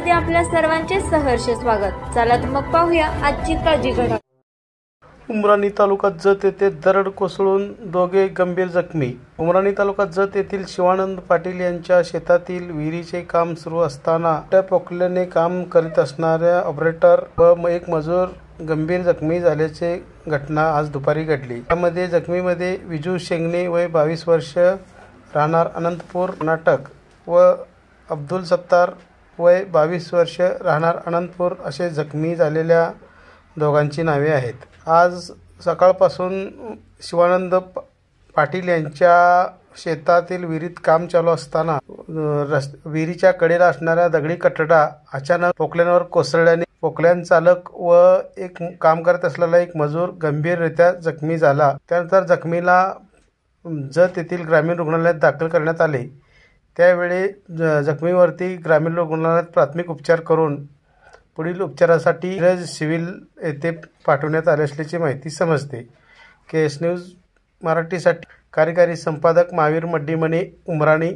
मध्ये आपल्या सर्वांचे सहर्ष स्वागत। चला तर मग पाहूया आजची ताजी घडामोड। उमराणी तालुक्यात जत येथे दरड कोसळून दोघे गंभीर जखमी। उमराणी तालुक्यात जत येथील शिवानंद पाटील यांच्या शेतातील विहिरीचे काम सुरू असताना पोकलेने काम करीत असणाऱ्या ऑपरेटर व एक मजूर गंभीर जखमी झाल्याची घटना आज दुपारी घडली। त्यामध्ये जखमीमध्ये विजू शेंगणे वय 22 वर्ष राहणार अनंतपूर कर्नाटक व अब्दुल सत्तार वय 22 वर्ष राहणार अनंतपूर असे जखमी झालेल्या दोघांची नावे आहेत। आज सकाळपासून शिवानंद पाटील यांच्या शेतातील विहिरीत काम चालू असताना विहिरीच्या कडेला असणाऱ्या दगडी कठडा अचानक पोकल्यावर कोसळल्याने पोकल्यान चालक व एक काम करत असलेला एक मजूर गंभीररित्या जखमी झाला। त्यानंतर जखमीला जत येथील ग्रामीण रुग्णालयात दाखल करण्यात आले। त्यावेळी जखमीवरती ग्रामीण रुग्णालयात प्राथमिक उपचार करून पुढील उपचारासाठी मिरज सिव्हिल येथे पाठवण्यात आले असल्याची माहिती समजते। KS न्यूज मराठीसाठी कार्यकारी संपादक महावीर मड्डीमने, उमराणी।